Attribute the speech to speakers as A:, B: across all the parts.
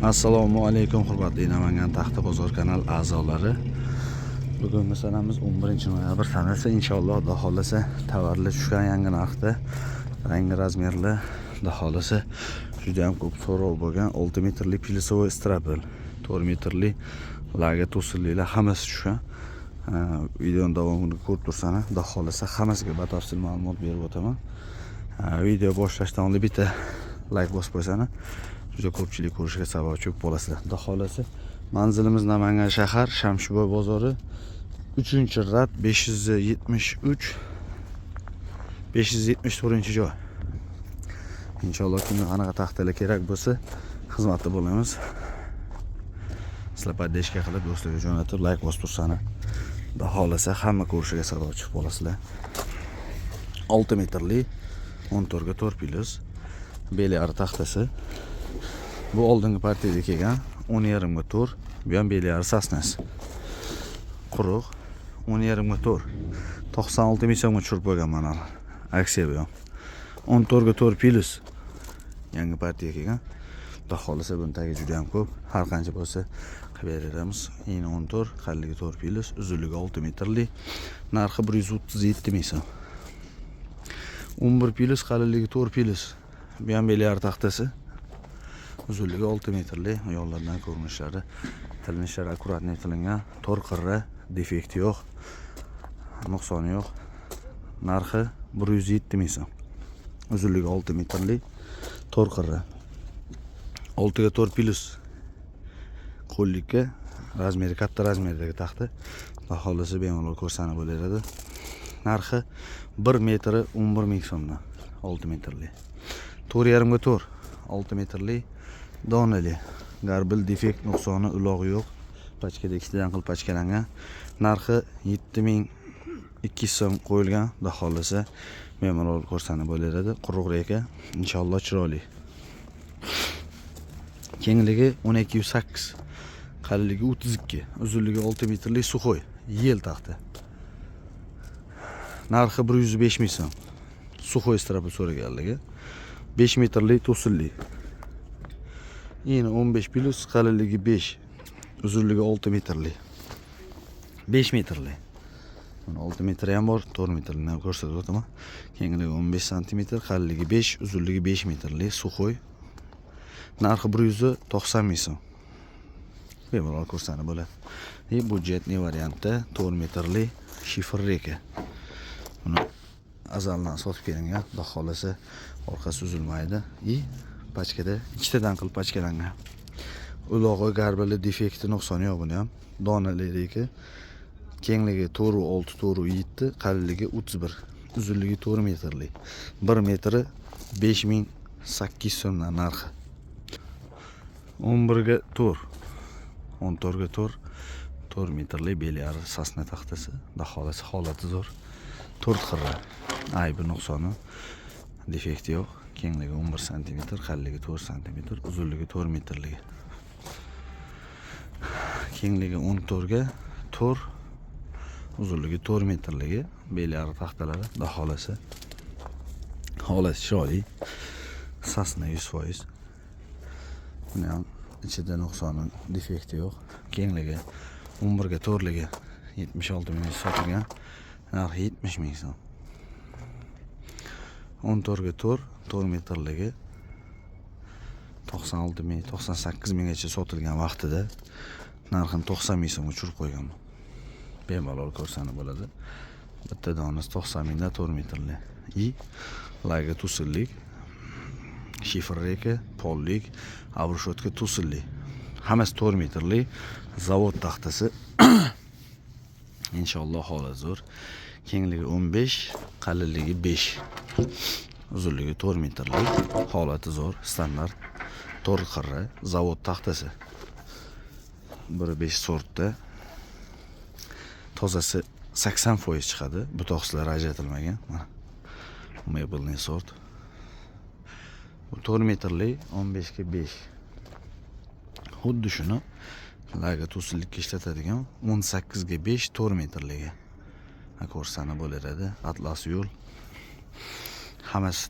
A: Assalomu alaykum hurmatli Namangan Taxta bozor kanal a'zolari. Bugun masalamiz 11-noyabr sanasi, inshaalloh xudo xolasa tovarlar tushgan yangi narxda, yangi razmerlar, xudo xolasa juda ham ko'p so'rov bo'lgan 6 metrli pilisovoy strapel, 4 metrli laga to'sinlilar hammasi tushgan. Videoning davomini ko'rib tursangiz, xudo xolasa hammasiga batafsil ma'lumot berib o'taman. Video boshlashdan oldin bitta like bosib qo'ysangiz juda ko'pchilik ko'rishga sababchi bo'lasizlar. Xudo xolasa manzilimiz Namangan shahar, Shamshiboy bozori, 3-rat 574-joy. Inshaalloh kimga qanaqa taxtalar kerak bo'lsa, xizmatda bo'lamiz. Sizlar poddeshka qilib do'stlarga jo'natib, like bosib tursangiz, xudo xolasa hamma ko'rishiga sababchi bo'lasizlar. 6 metrli 14 ga 4 pilis beliar taxtasi. Bu oldingi partiyada kelgan 10,5 ga 4, bu ham beliar sasnas. Quruq 10,5 ga 4. 96 ming so'mga tushirib qo'ygan mana. Aksiya bu ham. 14 ga 4 pilis yangi partiya kelgan. Xudo xolasa buni tagi juda ham ko'p. Har qancha bo'lsa qilib beramiz. Eni 14, qalliga 4 pilis, uzunligi 6 metrli. Narxi 137 ming so'm. 11 pilis, qalilligi 4 pilis. Bu ham beliar taxtasi. Uzunligi 6 metrli, yo'llardan ko'rinishlari, tilinishlari akkuratni qilingan, to'rqirra, defekti yo'q, nuqsoni yo'q. Narxi 107 ming so'm. Uzunligi 6 metrli, to'rqirra. 6 ga 4 pilis. Qo'llikka razmeri katta razmerdagi taxta. Xudo xolasa bemalol ko'rsanib bo'lardi. Narxi 1 metri 11 ming so'mdan. 6 metrli. 4,5 ga 4, 6 metrli. Donali, garbil, defekt, nuqsoni, ulog'i yo'q. Pachkada ikkitadan qilib pachkalangan. Narxi 7200 so'm qo'yilgan. Xudo xolasa bemalol ko'rsanib bo'lardi. Quruq reka, inshaalloh chiroyli. Kengligi 12,8, qalilligi 32, uzunligi 6 metrli suxoy, yel taxta. Narxi 105 ming so'm. Suxoy strapel so'raganligi. 5 metrli to'sinli. Yine 15 pilis, qalilligi 5, uzunligi 6 metrli. 5 metrli. 6 metr ham bor, 4 metrli ham ko'rsatib o'taman. Kengligi 15 cm, qalilligi 5, uzunligi 5 metrli suxoy. Narxi 190 ming so'm. Bemalol ko'rsanib bo'ladi. Budjetli variantda 4 metrli shifr reka. Buni azaldan sotib kelingan, xudo xolasa orqasi uzilmaydi. Pachkada ikkitadan qilib pachkalangan. Ulog'i, garbili, defekti, nuqsoni yo'q buni ham. Donali reka. Kengligi 4,6, 4,7, qalilligi 31, uzunligi 4 metrli. 1 metri 5800 so'mdan narxi. 11 ga 4, 14 ga 4, 4 metrli beliar sasna taxtasi. Xudo xolasa holati zo'r. 4 xirra. Aybi, nuqsoni, defekti yo'q. Kengligi 11 cm, qalligi 4 cm, uzunligi 4 metrligi. Kengligi 14 ga 4, uzunligi 4 metrligi beliar taxtalari. Xudo xolasa holati chiroyli. Sasna 100%. Buni ham ichida nuqsoni, defekti yo'q. Kengligi 11 ga 4ligi 76 ming sotilgan. Narxi 70 ming so'm. 14 ga 4, 4 metrligi 96 ming, 98 minggacha sotilgan vaqtida narxini 90 ming so'mga tushirib qo'ygan. Bemalol ko'rsanib bo'ladi. Bitta donasi 90 mingdan 4 metrli. Laga to'sinlik, shifr reka, pollik, abrushotka to'sinlik. Hammasi 4 metrli zavod taxtasi. Inshaalloh holat zo'r. Kengligi 15, qalilligi 5, uzunligi 4 metrli, holati zo'r, standart 4 xirra zavod taxtasi. 1.5 sortda. Tozasi 80% chiqadi. Butoqlar ajratilmagan. Mana. Mebelning sort. Bu 4 metrli 15 ga 5. Xuddi shuni laga to'sinlikka ishlatadigan 18 ga 5 4 metrligi. Ko'rsanib bo'lardi. Atlas yo'l. Hammasi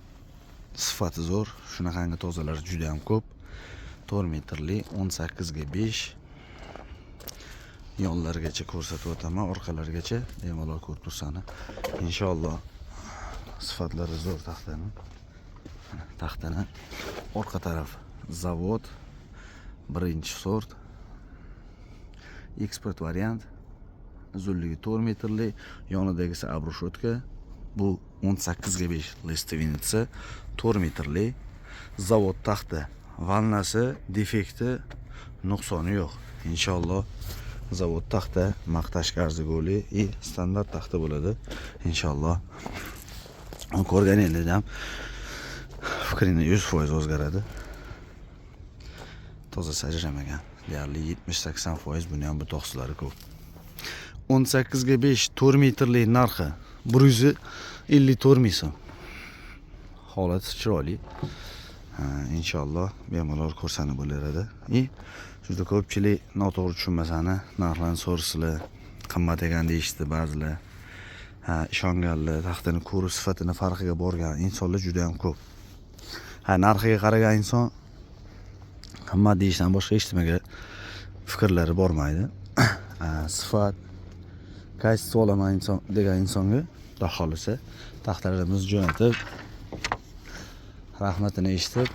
A: sifati zo'r. Shunaqangi tozalar juda ham ko'p. 4 metrli 18 ga 5. Yonlargacha ko'rsatib o'taman, orqalargacha bemalol ko'rib tursani. Inshaalloh sifatlari zo'r taxtani. Taxtani orqa taraf zavod, birinchi sort, eksport variant, uzunligi 4 metrli, yonidagisi abrushotka. Bu 18 ga 5 listovinitsa 4 metrli. Zavod taxta, vannasi, defekti, nuqsoni yo'q. Inshaalloh zavod taxta, maqtashga arziguli standart taxta bo'ladi. Inshaalloh ko'rganingizda ham fikringiz 100% o'zgaradi. Toza sajramagan. Deyarli 70-80% buni ham butoqsilari ko'p. 18 ga 5 4 metrli narxi 154 ming so'm. Holati chiroyli. Inshaalloh bemalol ko'rsanib bo'laradi. Juda ko'pchilik noto'g'ri tushunmasani narxlarni so'rasizlar, qimmat ekan deyishdi ba'zilar. Ishonganlar, taxtani ko'rib sifatini farqiga borgan insonlar juda ham ko'p. Narxiga qaragan inson qimmat deyishdan boshqa hech nimaga fikrlari bormaydi. Sifat, kayfiyat olaman inson degan insonga xudo xolisa taxtalarimizni jo'natib, rahmatini eshitib,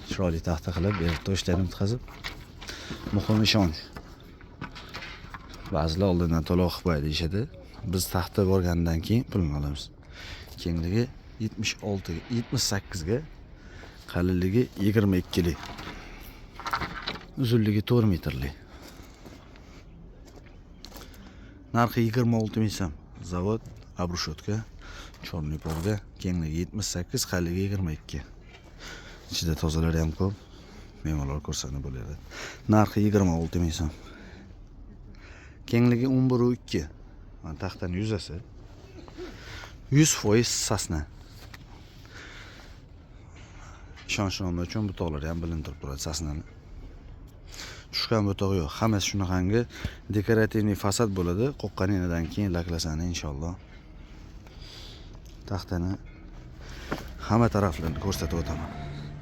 A: chiroyli taxta qilib berib to'shlarni bitkazib, muhim ishonch. Ba'zilar oldindan to'lov qilib qo'yadi deyishadi. Biz taxta borgandan keyin pulini olamiz. Kengligi 78 ga, qalinligi 22 lik. Uzunligi 4 metrli. Narxi 26 ming so'm. Zavod abrushotka, chorniy polga, kengligi 78, qalinligi 22. Ichida tozalari ham ko'p. Bemalol ko'rsanib bo'ladi. Narxi 26 ming so'm. Kengligi 11.2. Mana taxtani yuzasi 100% sasna. Ishonchnoma uchun butoqlari ham bilintirib turadi sasnani. Tushgan butoq yo'q. Hammasi shunaqangi dekorativniy fasad bo'ladi. Qo'qqanidan keyin laklasani inshaalloh. Taxtani hamma taraflarini ko'rsatib o'taman.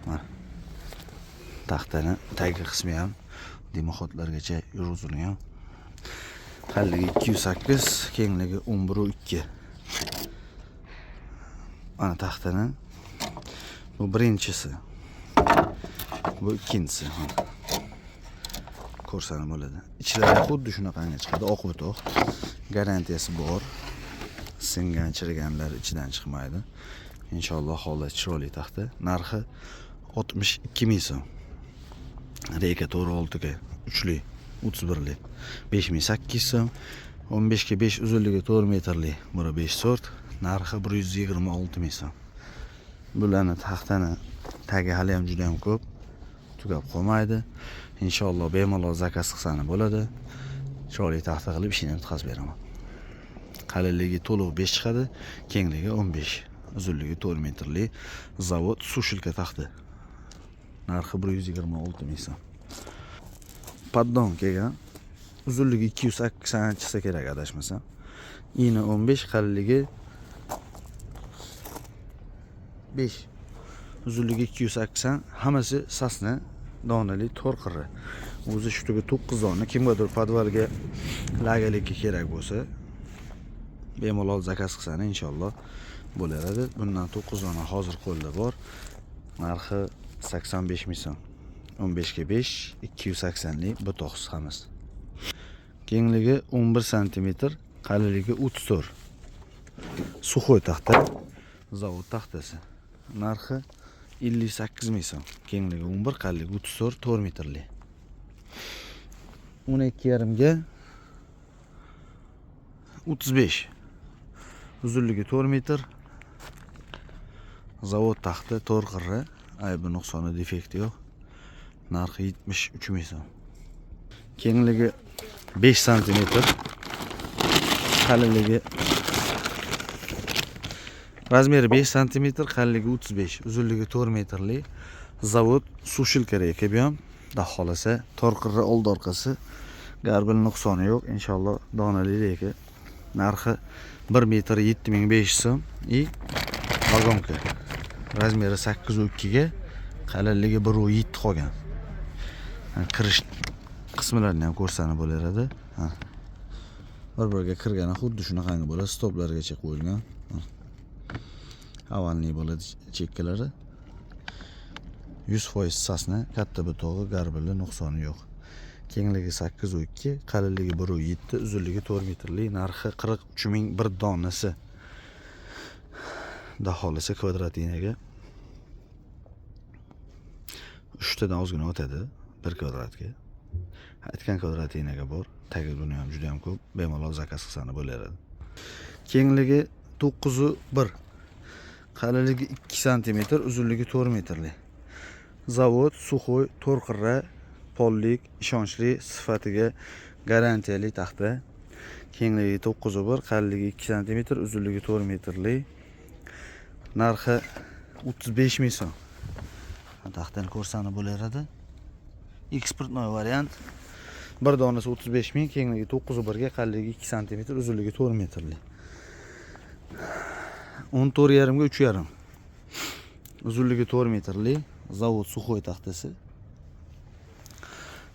A: Mana. Taxtani tagi qismi ham dimoxotlargacha yurg'izilgan. Qalinligi 208, kengligi 11.2. Mana taxtani bu birinchisi. Bu ikkinchisi. Ko'rsanib bo'ladi. Ichlari xuddi shunaqangi chiqadi, oq butoq. Garantiyasi bor. Singan, chiriganlar ichidan chiqmaydi. Inshaalloh holat chiroyli taxta. Narxi 62 ming so'm. Reka 4.6 ga 3 lik, 31 lik. 5800 so'm. 15 ga 5 uzunligi 4 metrli. Bura 5 sort. Narxi 126 ming so'm. Bularni taxtani tagi hali ham juda ham ko'p. Tugab qolmaydi. Inshaalloh bemalol zakaz qilsani bo'ladi. Chiroyli taxta qilib ishini bitkazib beraman. Qalinligi to'liq 5 chiqadi, kengligi 15, uzunligi 4 metrli zavod sushilka taxta. Narxi 126 ming so'm. Paddon kelgan. Uzunligi 280 chiqsa kerak adashmasam. Eni 15, qalinligi 5. Uzunligi 280, hammasi sasna, donali to'rqiri. O'zi shutiga 9 dona, kimgadir podvalga lagalikka kerak bo'lsa, bemalol zakaz qilsani inshaalloh bo'laradi. Bundan 9 dona hozir qo'lda bor. Narxi 85 ming so'm. 15 ga 5, 280 lik butoqsiz hammasi. Kengligi 11 cm, qalinligi 34. Suxoy taxta, zavod taxtasi. Narxi 58 ming so'm. Kengligi 11, qalinligi 34, 4 metrli. 12,5 ga 35. Uzunligi 4 metr. Zavod taxta, to'rqirra, aybi nuqsoni, defekti yo'q. Narxi 73 ming so'm. Kengligi 5 cm, qalinligi razmeri 5 cm, qalinligi 35, uzunligi 4 metrli zavod sushilka reka bu ham. Xudo xolasa to'rqirra old orqasi garbil nuqsoni yo'q. Inshaalloh donali reka. Narxi 1 metr 7500 so'm. Vagonka. Razmeri 8.2 ga, qalinligi 1.7 qolgan. kirish qismlarini ham ko'rsatib bo'laveradi. Bir-biriga kirgani xuddi shunaqangi bo'ladi, stoplargacha qo'yilgan. Havanli bo'ladi chekkalari. 100% sasna, katta butog'i, garbili, nuqsoni yo'q. Kengligi 8.2, qalinligi 1.7, uzunligi 4 metrlik, narxi 43 ming bir donasi. Daholisi kvadratinaga 3 tadan ozgina o'tadi 1 kvadratga. Aytgan kvadratinaga bor. Tagi buni ham juda ham ko'p. Bemalol zakaz qilsani bo'laveradi. Kengligi 9.1, qalinligi 2 sm, uzunligi 4 metrlik. Zavod Suxoy to'rqirra, pollik, ishonchli, sifatiga garantiyali taxta. Kengligi 9.1, qalinligi 2 sm, uzunligi 4 metrlik. Narxi 35 ming so'm. Taxtani ko'rsani bo'laveradi. Eksportnoy variant. Bir donasi 35 ming, kengligi 9.1 ga, qalinligi 2 sm, uzunligi 4 metrlik. 14,5 ga 3,5. Uzunligi 4 metrlik. Zavod Suxoy taxtasi.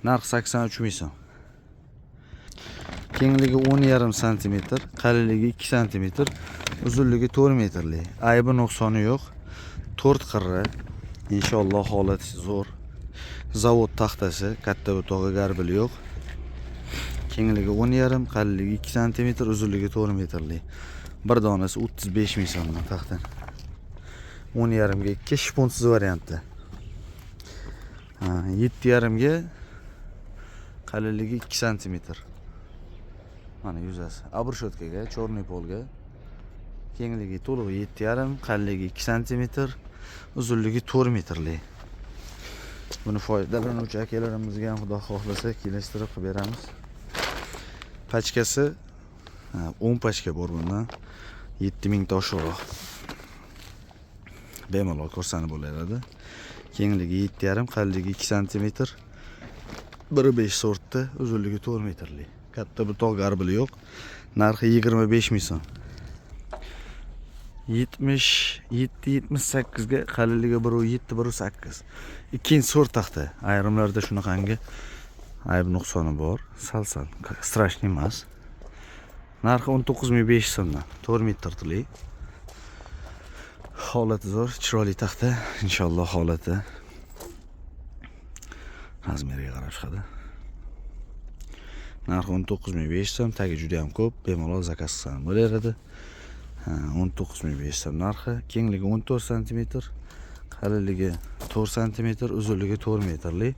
A: Narx 83 ming so'm. Kengligi 10,5 sm, qalinligi 2 sm, uzunligi 4 metrlik. Aybi nuqsoni yo'q. 4 qirra. Inshaalloh holati zo'r. Zavod taxtasi, katta butog'i, garbili yo'q. Kengligi 10,5, qalinligi 2 sm, uzunligi 4 metrlik. Bir donasi 35 ming so'mdan taxtan. 10,5 ga 2 shiponsiz variantda. 7,5 ga, qalinligi 2 sm. Mana yuzasi. Abrshotkaga, chorniy polga. Kengligi to'liq 7,5, qalinligi 2 sm, uzunligi 4 metrlik. Buni foydalanuvchi akalarimizga ham xudo xohlasa kelishtirib qilib beramiz. Pachkasi 10 pachka bor bundan. 7000 ta oshiqroq. Bemalol ko'rsani bo'laveradi. Kengligi 7,5, qalinligi 2 sm, 1.5 sortda, uzunligi 4 metrlik. Katta butog', garbili yo'q. Narxi 25 ming so'm. 77-78 ga, qalinligi 1.7, 1.8. Ikkinchi sort taxta. Ayrimlarda shunaqangi ayb nuqsoni bor. Sal-sal strashniy emas. Narxi 19.500 so'mdan. 4 metrlik. Holati zo'r, chiroyli taxta. Inshaalloh holati razmeriga qarab chiqadi. Narxi 19.500 so'm, tagi juda ham ko'p, bemalol zakaz qilsam bo'laveradi. 19.500 so'm narxi. Kengligi 14 sm, qalinligi 4 sm, uzunligi 4 metrlik.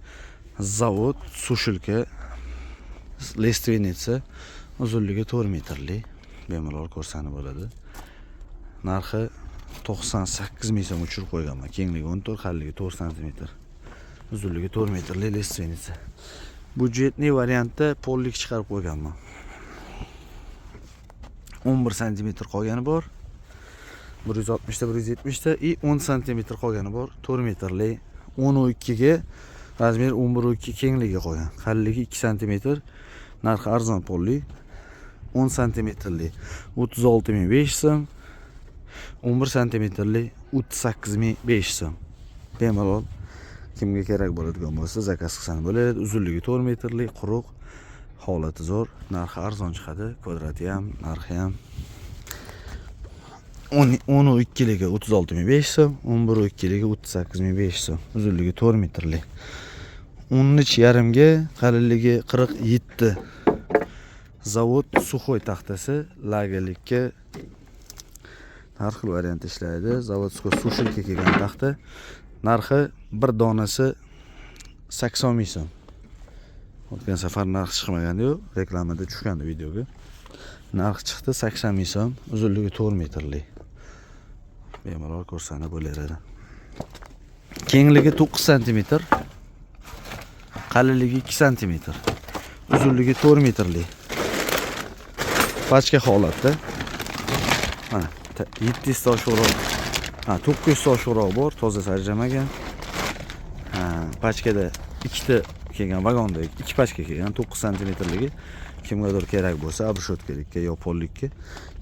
A: Zavod Sushilka, Lestvenitsa, uzunligi 4 metrlik. Bemalol ko'rsani bo'ladi. Narxi 98 ming so'm uchirib qo'yganman. Kengligi 14, qalinligi 4 sm, uzunligi 4 metrlik Lestvenitsa. Budjetli variantda pollik chiqarib qo'yganman. 11 sm qolgani bor. 160 ta, 170 ta, 10 sm qolgani bor. 4 metrlik. 12 ga razmer 11.2 kengligi qolgan. Qalinligi 2 sm. Narxi arzon pollik. 10 sm-lik 36.500 so'm. 11 sm-lik 38.500 so'm. Bemalol kimga kerak bo'ladigan bo'lsa zakaz qilsani bo'laveradi. Uzunligi 4 metrlik, quruq, holati zo'r, narxi arzon chiqadi. Kvadrati ham, narxi ham 12ligi 36.500 so'm, 11.2ligi 38.500 so'm. Uzunligi 4 metrlik. 13,5 ga, qalinligi 47. Zavod Suxoy taxtasi, lagerlikka har xil variant ishlaydi. Zavod Sushilka kelgan taxta. Narxi bir donasi 80 ming so'm. O'tgan safar narx chiqmagandi-yu, reklamada tushgandi videoga. Narx chiqdi 80 ming so'm, uzunligi 4 metrlik. Bemalol ko'rsani bo'laveradi. Kengligi 9 sm, qalinligi 2 sm, uzunligi 4 metrlik. Pachka holatda. Mana 700 ta oshiqroq. 900 ta oshiqroq bor, toza sarjamagan. Pachkada ikkita kelgan, vagonda ikki pachka kelgan, 9 sm-ligi. Kimgadir kerak bo'lsa, abrshotkalikka yo pollikka.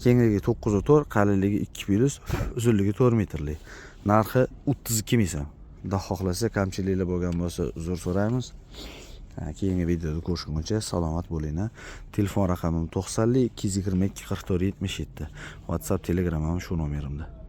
A: Kengligi 9.4, qalinligi 2+, uzunligi 4 metrlik. Narxi 32 ming so'm. Xudo xohlasa, kamchiliklar bo'lgan bo'lsa uzr so'raymiz. Keyingi videoda ko'rishguncha salomat bo'linglar. Telefon raqamim 90 222 44 77. WhatsApp, Telegram ham shu nomerimda.